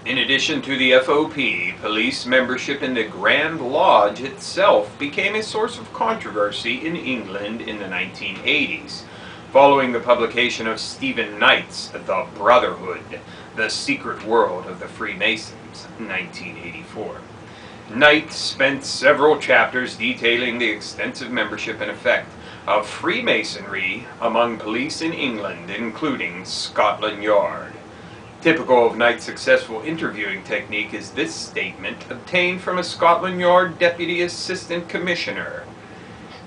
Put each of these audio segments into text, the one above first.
In addition to the FOP, police membership in the Grand Lodge itself became a source of controversy in England in the 1980s, following the publication of Stephen Knight's The Brotherhood, The Secret World of the Freemasons, 1984. Knight spent several chapters detailing the extensive membership and effect of Freemasonry among police in England, including Scotland Yard. Typical of Knight's successful interviewing technique is this statement obtained from a Scotland Yard Deputy Assistant Commissioner.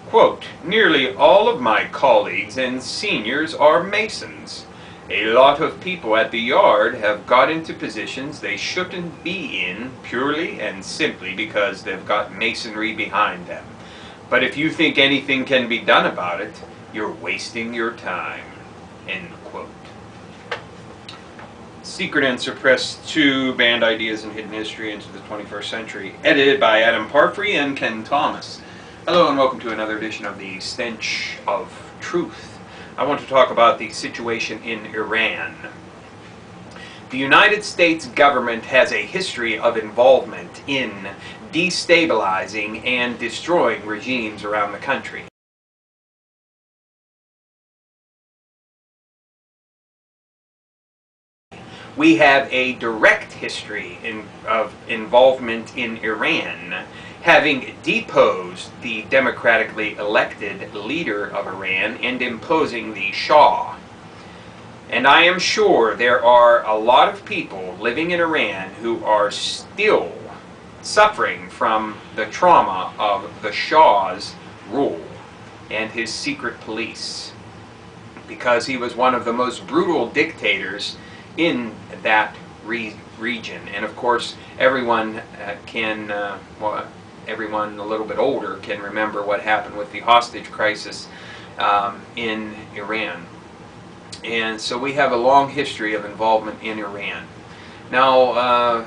Quote, "Nearly all of my colleagues and seniors are Masons. A lot of people at the Yard have got into positions they shouldn't be in purely and simply because they've got Masonry behind them. But if you think anything can be done about it, you're wasting your time." End quote. Secret and Suppressed 2, Banned Ideas and Hidden History into the 21st Century, edited by Adam Parfrey and Ken Thomas. Hello and welcome to another edition of the Stench of Truth. I want to talk about the situation in Iran. The United States government has a history of involvement in destabilizing and destroying regimes around the country. We have a direct history of involvement in Iran, having deposed the democratically elected leader of Iran and imposing the Shah. And I am sure there are a lot of people living in Iran who are still suffering from the trauma of the Shah's rule and his secret police, because he was one of the most brutal dictators in that region. And of course everyone everyone a little bit older can remember what happened with the hostage crisis in Iran. And so we have a long history of involvement in Iran. Now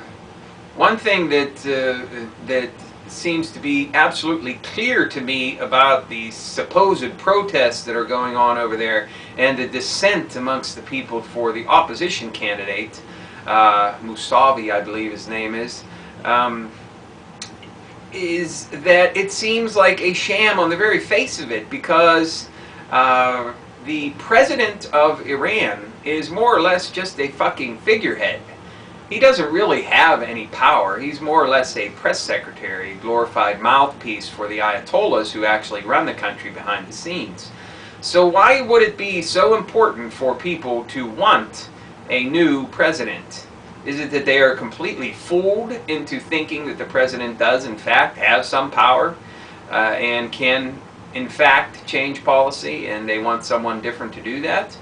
one thing that seems to be absolutely clear to me about the supposed protests that are going on over there and the dissent amongst the people for the opposition candidate, Musavi, I believe his name is that it seems like a sham on the very face of it, because the president of Iran is more or less just a fucking figurehead. He doesn't really have any power. He's more or less a press secretary, a glorified mouthpiece for the Ayatollahs who actually run the country behind the scenes. So why would it be so important for people to want a new president? Is it that they are completely fooled into thinking that the president does in fact have some power and can in fact change policy, and they want someone different to do that?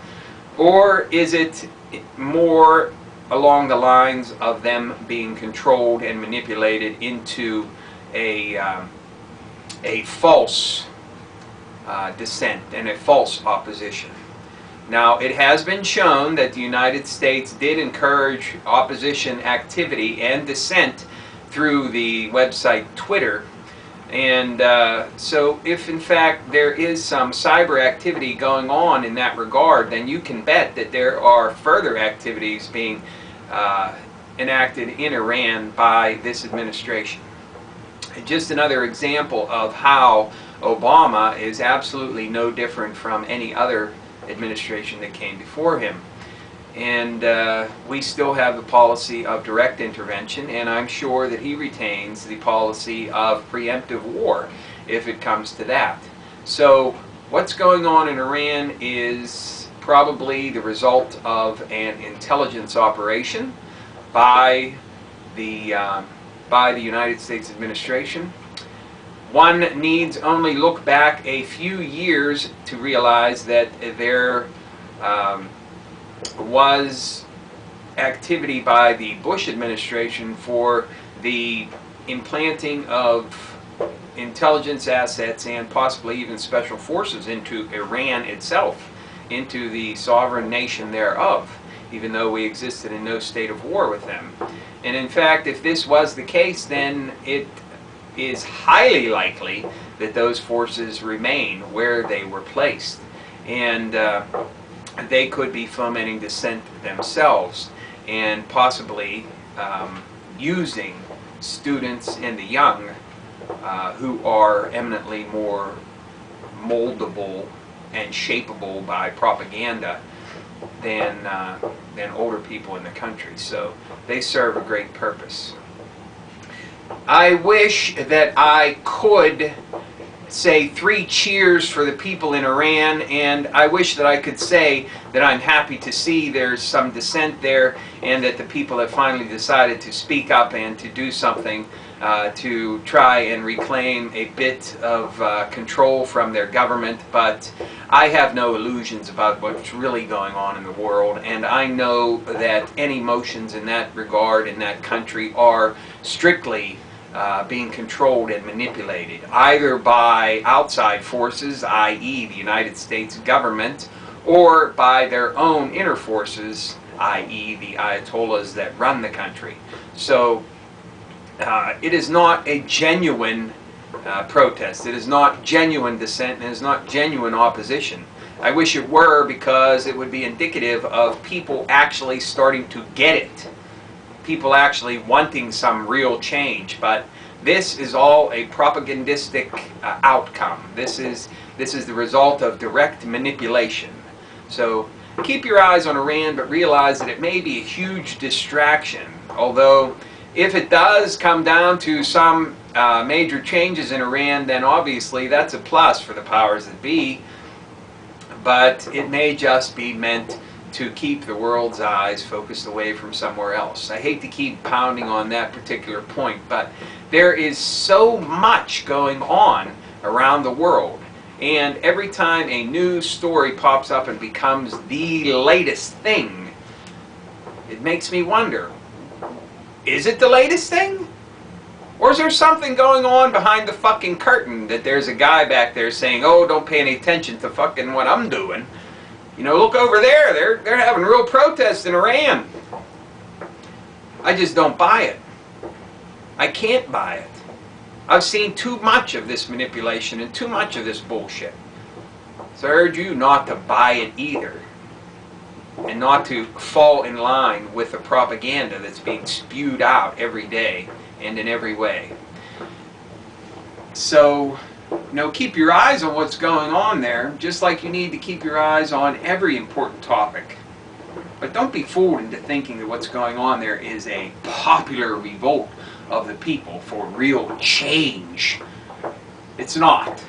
Or is it more along the lines of them being controlled and manipulated into a false dissent and a false opposition? Now, it has been shown that the United States did encourage opposition activity and dissent through the website Twitter. And so if in fact there is some cyber activity going on in that regard, then you can bet that there are further activities being enacted in Iran by this administration. Just another example of how Obama is absolutely no different from any other administration that came before him. And we still have the policy of direct intervention, and I'm sure that he retains the policy of preemptive war if it comes to that. So what's going on in Iran is probably the result of an intelligence operation by the United States administration. One needs only look back a few years to realize that there was activity by the Bush administration for the implanting of intelligence assets and possibly even special forces into Iran itself, into the sovereign nation thereof, even though we existed in no state of war with them. And in fact, if this was the case, then it is highly likely that those forces remain where they were placed, and they could be fomenting dissent themselves and possibly using students and the young who are eminently more moldable and shapeable by propaganda than older people in the country. So they serve a great purpose. I wish that I could say 3 cheers for the people in Iran, and I wish that I could say that I'm happy to see there's some dissent there and that the people have finally decided to speak up and to do something to try and reclaim a bit of control from their government. But I have no illusions about what's really going on in the world, and I know that any motions in that regard in that country are strictly being controlled and manipulated, either by outside forces, i.e. the United States government, or by their own inner forces, i.e. the Ayatollahs that run the country. So it is not a genuine protest. It is not genuine dissent, and it is not genuine opposition. I wish it were, because it would be indicative of people actually starting to get it. People actually wanting some real change. But this is all a propagandistic outcome. This is the result of direct manipulation. So keep your eyes on Iran, but realize that it may be a huge distraction. Although if it does come down to some major changes in Iran, then obviously that's a plus for the powers that be. But it may just be meant to keep the world's eyes focused away from somewhere else. I hate to keep pounding on that particular point, but there is so much going on around the world, and every time a news story pops up and becomes the latest thing, it makes me wonder, is it the latest thing? Or is there something going on behind the fucking curtain that there's a guy back there saying, oh, don't pay any attention to fucking what I'm doing. You know, look over there, they're having real protests in Iran. I just don't buy it. I can't buy it. I've seen too much of this manipulation and too much of this bullshit. So I urge you not to buy it either. And not to fall in line with the propaganda that's being spewed out every day and in every way. So, keep your eyes on what's going on there, just like you need to keep your eyes on every important topic. But don't be fooled into thinking that what's going on there is a popular revolt of the people for real change. It's not.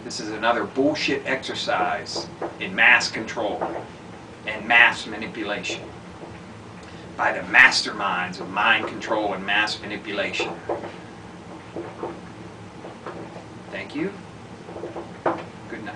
This is another bullshit exercise in mass control and mass manipulation by the masterminds of mind control and mass manipulation. Thank you. Good night.